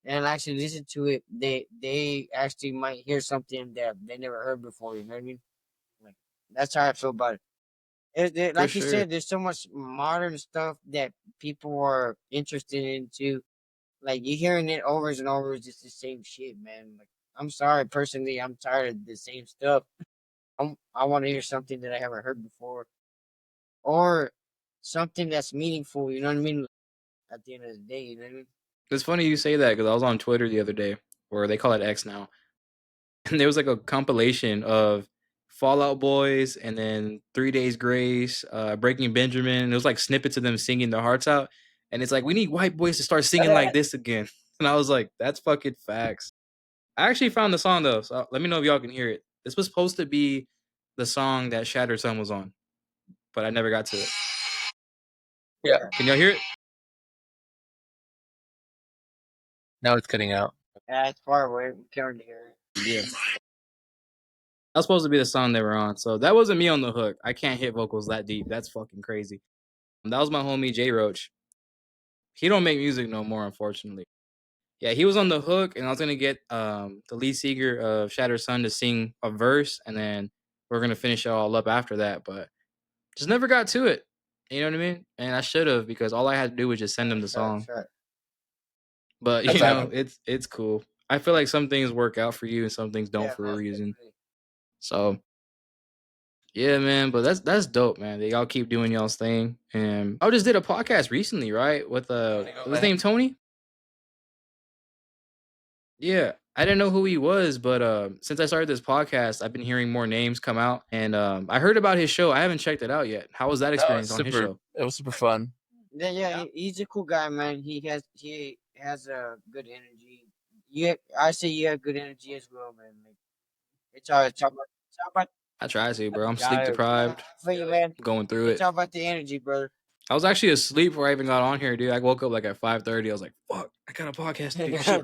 and actually listen to it, they actually might hear something that they never heard before. You know what I mean? Like that's how I feel about it. For Like you sure. said, there's so much modern stuff that people are interested in too. Like you're hearing it over and over, it's just the same shit, man. Like I'm sorry, personally, I'm tired of the same stuff. I want to hear something that I haven't heard before. or something that's meaningful. You know what I mean? At the end of the day, you know what I mean? It's funny you say that because I was on Twitter the other day, or they call it X now, and there was like a compilation of Fallout Boys and then 3 Days Grace, Breaking Benjamin. And it was like snippets of them singing their hearts out, and it's like we need white boys to start singing like this again. And I was like, that's fucking facts. I actually found the song though, so let me know if y'all can hear it. This was supposed to be the song that Shattered Sun was on, but I never got to it. Yeah. Can y'all hear it? Now it's cutting out. Yeah, it's far away. We can't hear it. Yeah. That was supposed to be the song they were on. So that wasn't me on the hook. I can't hit vocals that deep. That's fucking crazy. That was my homie J Roach. He don't make music no more, unfortunately. Yeah, he was on the hook, and I was gonna get the lead singer of Shattered Sun to sing a verse, and then we're gonna finish it all up after that. But just never got to it. You know what I mean? And I should have, because all I had to do was just send him the song. Right. But That's you know, happened. it's cool. I feel like some things work out for you and some things don't Yeah, for a most reason. definitely. So yeah, man. But that's dope, man. That y'all keep doing y'all's thing. And I just did a podcast recently, right? With his name Tony. Yeah, I didn't know who he was, but since I started this podcast, I've been hearing more names come out, and I heard about his show. I haven't checked it out yet. How was that No, experience it's on his super. show? It was super fun. Yeah, he's a cool guy, man. He has a good energy. I say you have good energy as well, man. Like, it's all about I try to, bro. I'm sleep Yeah, deprived, for you, man. going through It's it. all about the energy, brother. I was actually asleep before I even got on here, dude. I woke up like at 5:30. I was like, "Fuck, I got a podcast to do." Shit.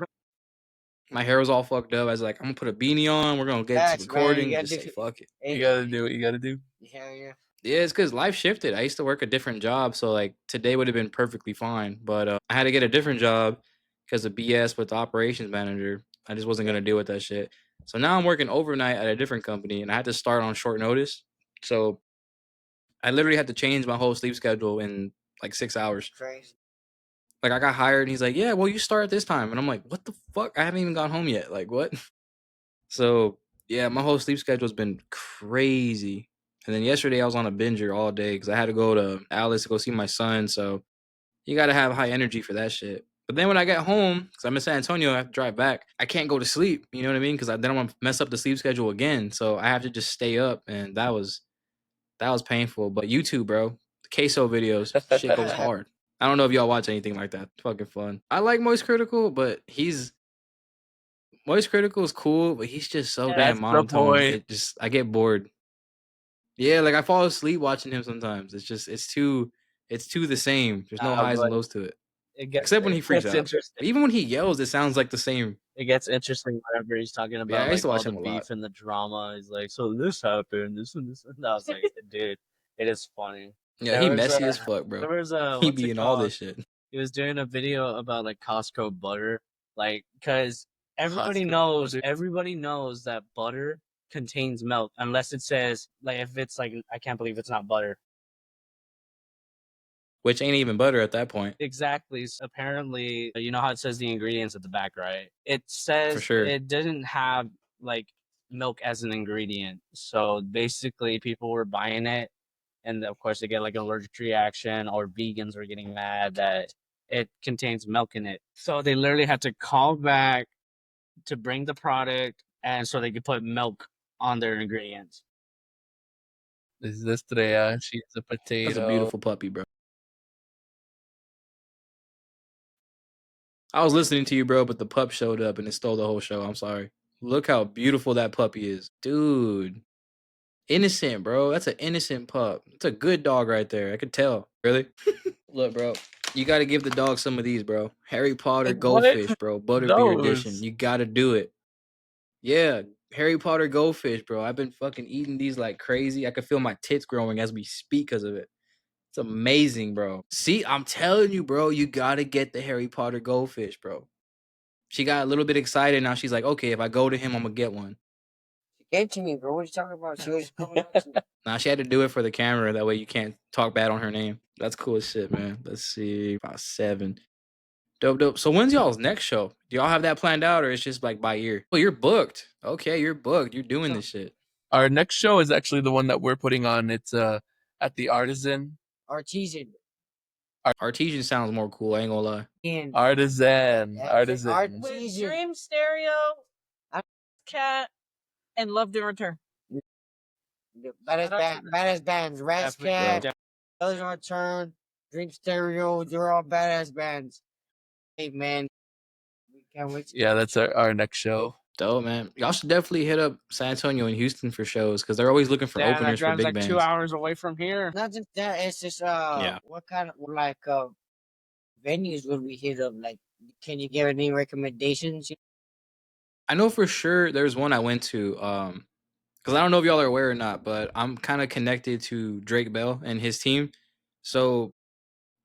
My hair was all fucked up. I was like, "I'm gonna put a beanie on. We're gonna get to Facts, man. recording." You And gotta just do say, "Fuck it." You gotta do what you gotta do. Hell yeah. Yeah, it's because life shifted. I used to work a different job, so like today would have been perfectly fine. But I had to get a different job because of BS with the operations manager. I just wasn't gonna deal with that shit. So now I'm working overnight at a different company, and I had to start on short notice. So I literally had to change my whole sleep schedule in like 6 hours. Crazy. Like I got hired, and he's like, "Yeah, well, you start at this time," and I'm like, "What the fuck? I haven't even gone home yet. Like what?" So yeah, my whole sleep schedule's been crazy. And then yesterday I was on a binger all day because I had to go to Alice to go see my son. So you got to have high energy for that shit. But then when I get home, because I'm in San Antonio, I have to drive back. I can't go to sleep. You know what I mean? Because then I'm gonna mess up the sleep schedule again. So I have to just stay up, and that was painful. But YouTube, bro, the queso videos, shit goes hard. I don't know if y'all watch anything like that. It's fucking fun. I like Moist Critical, but Moist Critical is cool, but he's just so damn That's the monotone. point. I get bored. Yeah, like I fall asleep watching him sometimes. It's too the same. There's no highs and but lows to it. it gets Except when he freaks out. interesting. But even when he yells, it sounds like the same. It gets interesting whenever he's talking about Yeah, I used to all watch the him a lot. beef and the drama. He's like, so this happened, this and this, and I was like, dude, it is funny. Yeah, he messy as fuck, bro. There was He what's be it in all called? this shit. He was doing a video about like Costco butter, like because Costco everybody knows that butter contains milk unless it says like if it's like I can't believe it's not butter. Which ain't even butter at that point. Exactly. So apparently, you know how it says the ingredients at the back, right? It says For sure. it didn't have like milk as an ingredient. So basically, people were buying it, and of course, they get like an allergic reaction, or vegans were getting mad that it contains milk in it. So they literally had to call back to bring the product, and so they could put milk on their ingredients. Is this today? She's a potato. That's a beautiful puppy, bro. I was listening to you, bro, but the pup showed up and it stole the whole show. I'm sorry. Look how beautiful that puppy is. Dude. Innocent, bro. That's an innocent pup. It's a good dog right there. I could tell. Really? Look, bro. You got to give the dog some of these, bro. Harry Potter Like, Goldfish, what? bro. Butterbeer Those. edition. You got to do it. Yeah. Harry Potter Goldfish, bro. I've been fucking eating these like crazy. I can feel my tits growing as we speak because of it. It's amazing, bro. See, I'm telling you, bro. You got to get the Harry Potter Goldfish, bro. She got a little bit excited. Now she's like, okay, if I go to him, I'm going to get one. She gave to me, bro. What are you talking about? She was coming up to me. Nah, she had to do it for the camera. That way you can't talk bad on her name. That's cool as shit, man. Let's see. About 7. Dope. So when's y'all's next show? Do y'all have that planned out or it's just like by ear? Oh, you're booked. Okay, you're booked. You're doing this shit. Our next show is actually the one that we're putting on. It's at at the Artisan. Artesian. Artesian sounds more cool. I ain't gonna lie. And Artisan. Artesian. With Dream Stereo, Cat, and Loved in Return. Badass bands. Rats Cat, Loved in Return, Dream Stereo. They're all badass bands. Hey man, we can't wait. Yeah, that's our next show. Dope, man. Y'all should definitely hit up San Antonio and Houston for shows because they're always looking for Damn, that openers for drive's big like bands. 2 hours away from here. Not just that, it's just Yeah. what kind of venues would we hit up? Like, can you give any recommendations? I know for sure there's one I went to, because I don't know if y'all are aware or not, but I'm kind of connected to Drake Bell and his team. So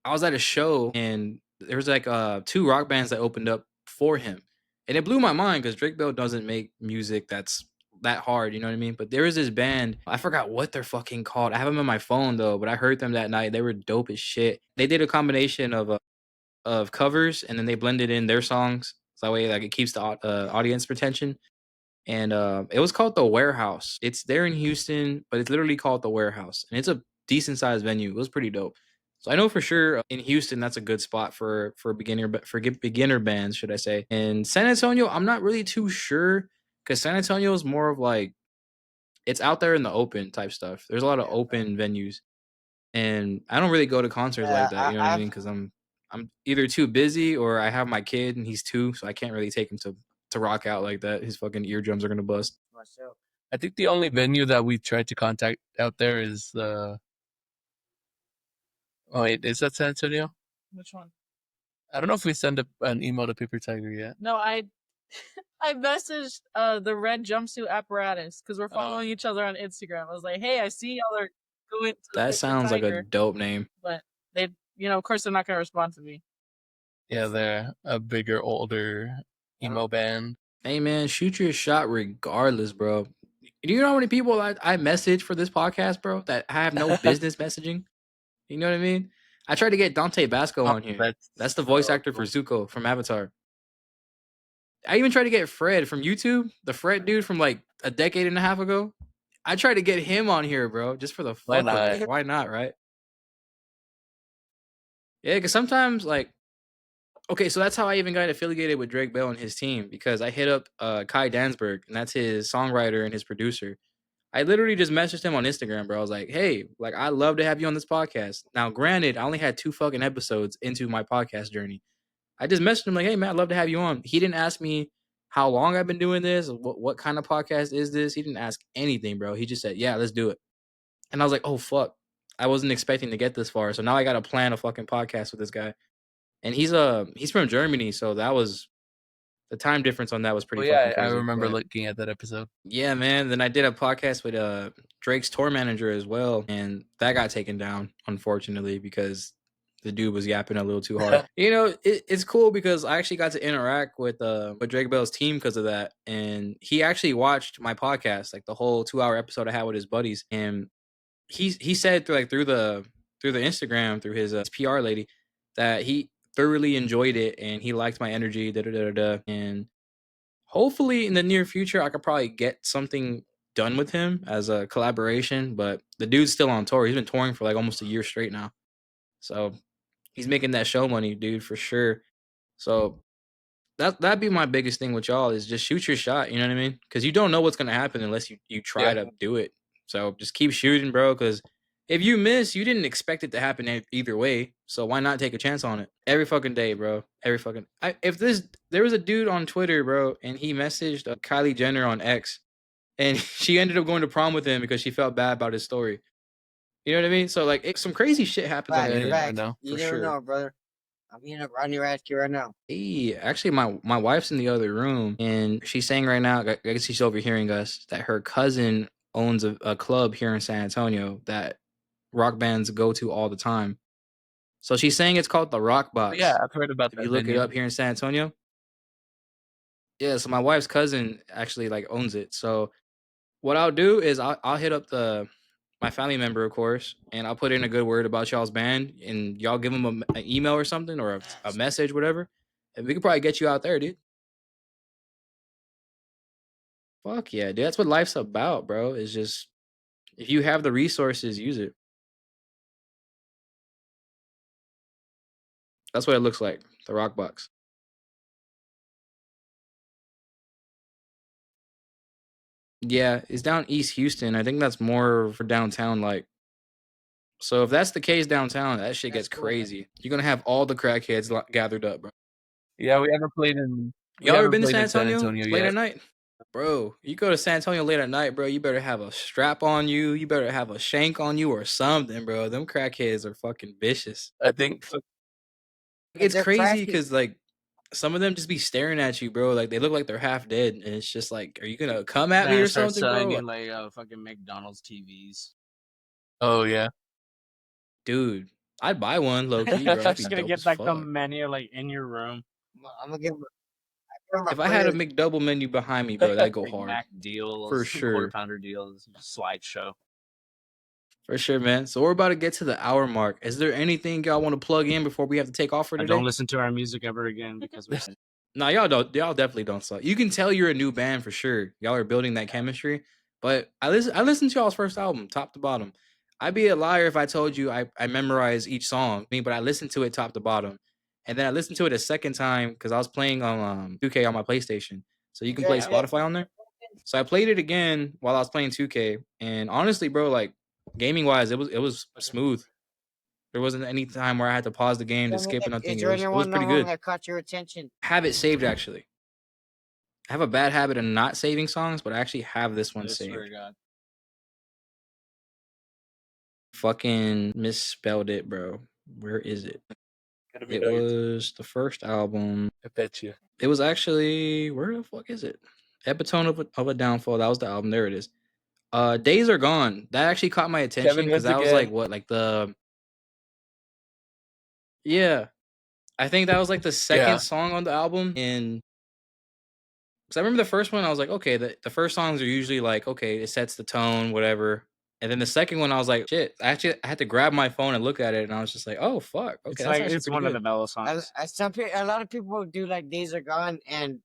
I was at a show and there was like 2 rock bands that opened up for him. And it blew my mind because Drake Bell doesn't make music that's that hard, you know what I mean? But there was this band, I forgot what they're fucking called. I have them on my phone though, but I heard them that night. They were dope as shit. They did a combination of covers and then they blended in their songs. So that way like it keeps the audience retention. And it was called The Warehouse. It's there in Houston, but it's literally called The Warehouse. And it's a decent sized venue. It was pretty dope. So I know for sure in Houston that's a good spot for beginner bands, should I say. And San Antonio, I'm not really too sure because San Antonio is more of like it's out there in the open type stuff. There's a lot of open venues, and I don't really go to concerts like that. You know what I mean? Because I'm either too busy or I have my kid and he's 2, so I can't really take him to rock out like that. His fucking eardrums are gonna bust. Myself. I think the only venue that we tried to contact out there is oh wait, is that San Antonio? Which one? I don't know if we send an email to Paper Tiger yet. No, I messaged the red jumpsuit apparatus because we're following each other on Instagram. I was like, hey, I see y'all are going to That sounds like a dope name. But they, of course, they're not gonna respond to me. Yeah, they're a bigger, older emo band. Hey man, shoot your shot regardless, bro. Do you know how many people I message for this podcast, bro, that I have no business messaging? You know what I mean? I tried to get Dante Basco on here. That's the voice actor for Zuko from Avatar. I even tried to get Fred from YouTube, the Fred dude from like a decade and a half ago. I tried to get him on here, bro, just for the fuck of it. Why not, right? Yeah, because sometimes like okay, so that's how I even got affiliated with Drake Bell and his team because I hit up Kai Dansberg, and that's his songwriter and his producer. I literally just messaged him on Instagram, bro. I was like, hey, like, I'd love to have you on this podcast. Now, granted, I only had 2 fucking episodes into my podcast journey. I just messaged him like, hey, man, I'd love to have you on. He didn't ask me how long I've been doing this, what kind of podcast is this. He didn't ask anything, bro. He just said, yeah, let's do it. And I was like, oh, fuck. I wasn't expecting to get this far. So now I got to plan a fucking podcast with this guy. And he's from Germany, so that was the time difference on that was pretty fucking crazy. I remember but looking at that episode. yeah, man. Then I did a podcast with Drake's tour manager as well, and that got taken down, unfortunately, because the dude was yapping a little too hard. You know, it's cool because I actually got to interact with Drake Bell's team because of that, and he actually watched my podcast, like the whole 2-hour episode I had with his buddies, and he said through the Instagram through his PR lady that he thoroughly enjoyed it and he liked my energy, and hopefully in the near future I could probably get something done with him as a collaboration. But the dude's still on tour. He's been touring for like almost a year straight now, so he's making that show money, dude, for sure. So that'd be my biggest thing with y'all is just shoot your shot. You know what I mean? Because you don't know what's gonna happen unless you try to do it. So just keep shooting, bro. Because if you miss, you didn't expect it to happen either way. So why not take a chance on it every fucking day, bro? Every fucking. There was a dude on Twitter, bro, and he messaged Kylie Jenner on X, and she ended up going to prom with him because she felt bad about his story. You know what I mean? So like, some crazy shit happens on the internet. You never know, brother. I'm hitting up Ronnie Radke right now. Hey, actually, my wife's in the other room, and she's saying right now, I guess she's overhearing us, that her cousin owns a club here in San Antonio that rock bands go to all the time. So she's saying it's called the Rock Box. Yeah, I've heard about that. If you look it up here in San Antonio. Yeah, so my wife's cousin actually like owns it. So what I'll do is I'll hit up my family member, of course, and I'll put in a good word about y'all's band, and y'all give them an email or something or a message, whatever, and we could probably get you out there, dude. Fuck yeah, dude. That's what life's about, bro. It's just if you have the resources, use it. That's what it looks like. The rock box. Yeah, it's down East Houston. I think that's more for downtown, like. So if that's the case downtown, that shit That's gets cool, man. crazy. You're gonna have all the crackheads gathered up, bro. Yeah, we Y'all ever haven't been to played San in San Antonio Antonio late yet. at night? Bro, you go to San Antonio late at night, bro, you better have a strap on you. You better have a shank on you or something, bro. Them crackheads are fucking vicious. I think It's They're crazy crafty. because, like, some of them just be staring at you, bro. Like, they look like they're half dead. And it's just like, are you gonna come at me Then I or start something, selling bro? you like fucking McDonald's TVs. oh yeah. Dude, I'd buy one low key, bro. I'm That'd be just gonna dope get as like the fuck. menu like in your room. I'm gonna give them a If I had a player. McDouble menu behind me, bro, that'd go Like hard. Mac For deals, quarter sure. pounder deals, slideshow. For sure, man. So we're about to get to the hour mark. Is there anything y'all want to plug in before we have to take off for I today? don't listen to our music ever again because we're No, y'all don't. Y'all definitely don't suck. You can tell you're a new band for sure. Y'all are building that chemistry. But I listened to y'all's first album, top to bottom. I'd be a liar if I told you I memorize each song. But I listened to it top to bottom, and then I listened to it a second time because I was playing on 2K on my PlayStation. So you can play Yeah, Spotify on there. So I played it again while I was playing 2K, and honestly, bro, like gaming wise, it was smooth. There wasn't any time where I had to pause the game to skip Is nothing. It there was anyone pretty on good. that caught your attention? I have it saved actually. I have a bad habit of not saving songs, but I actually have this one I swear saved. to God. Fucking misspelled it, bro. Where is it? It was the first album. I bet you. It was actually where the fuck is it? Ep13-Of a Downfall. That was the album. There it is. Days Are Gone. That actually caught my attention Kevin because wins that was like again. what, like the yeah. I think that was like the second Yeah. song on the album, and because I remember the first one, I was like, okay, the first songs are usually like, okay, it sets the tone, whatever. And then the second one, I was like, shit. Actually, I had to grab my phone and look at it, and I was just like, oh fuck, okay, It's that's like actually it's pretty one of the good. mellow songs. A lot of people do like Days Are Gone, and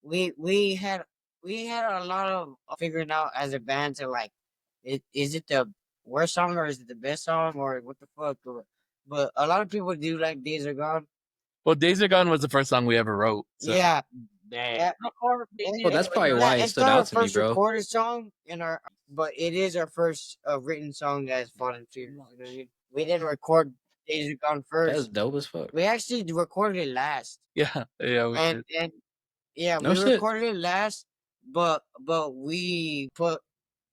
we had a lot of figuring out as a band to like, is it the worst song or is it the best song or what the fuck? But a lot of people do like Days Are Gone. Well, Days Are Gone was the first song we ever wrote. So. Yeah, Dang. yeah. Oh, that's probably why it It's stood not our out to me, first bro. recorded song in our, but it is our first written song as Fallen Fear. You know what I mean? We didn't record Days Are Gone That's first. dope as fuck. We actually recorded it last, Yeah, yeah, we did. and yeah, No we shit. recorded it last, but we put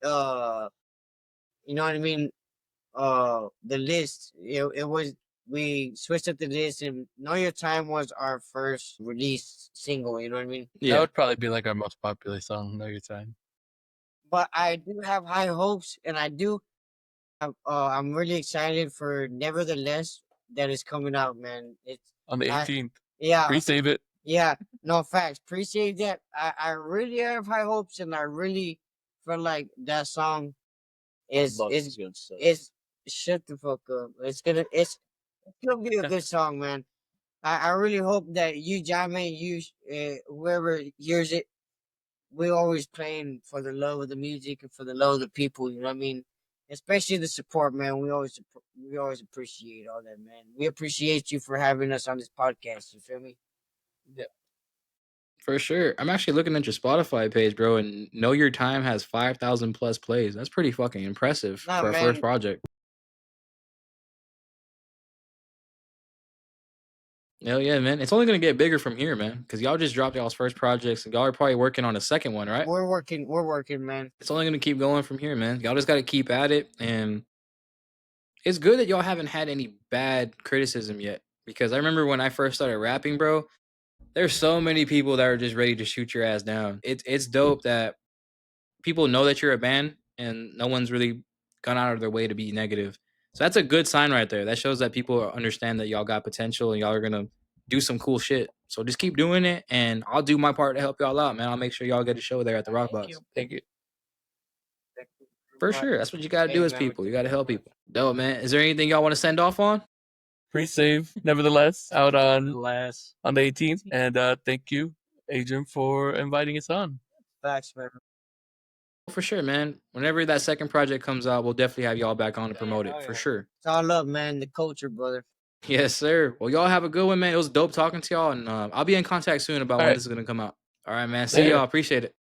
you know what I mean, the list. It was, we switched up the list, and Know Your Time was our first release single. You know what I mean? That Yeah, would probably be like our most popular song, Know Your Time. But I do have high hopes, and I do. I'm really excited for Nevertheless that is coming out, man. It's On the I 18th. yeah Pre-save it. yeah, no facts. Appreciate that. I really have high hopes, and I really feel like that song is Good stuff. it's shut the fuck up. It's gonna be a good song, man. I really hope that you, Jamin, whoever hears it, we're always playing for the love of the music and for the love of the people. You know what I mean? Especially the support, man. We always appreciate all that, man. We appreciate you for having us on this podcast. You feel me? Yeah. for sure. I'm actually looking at your Spotify page, bro, and Know Your Time has 5,000 plus plays. That's pretty fucking impressive Nah, for our first man. project. Hell yeah, man. It's only gonna get bigger from here, man. Because y'all just dropped y'all's first projects, and y'all are probably working on a second one, right? We're working, man. It's only gonna keep going from here, man. Y'all just gotta keep at it, and it's good that y'all haven't had any bad criticism yet. Because I remember when I first started rapping, bro, there's so many people that are just ready to shoot your ass down. It's dope that people know that you're a band, and no one's really gone out of their way to be negative. So that's a good sign right there. That shows that people understand that y'all got potential and y'all are gonna do some cool shit. So just keep doing it, and I'll do my part to help y'all out, man. I'll make sure y'all get a show there at the Rock Thank Box. you. Thank you. For sure. That's what you gotta do Hey, as man. people. You gotta help people. Dope, man. Is there anything y'all want to send off on? Pre-save, nevertheless, out on Last. the 18th. And thank you, Adrian, for inviting us on. Facts, man. For sure, man. Whenever that second project comes out, we'll definitely have y'all back on to promote it. For sure. It's all up, man. The culture, brother. Yes, sir. Well, y'all have a good one, man. It was dope talking to y'all, and I'll be in contact soon about All when right, this is gonna come out. All right, man. See later. y'all. Appreciate it.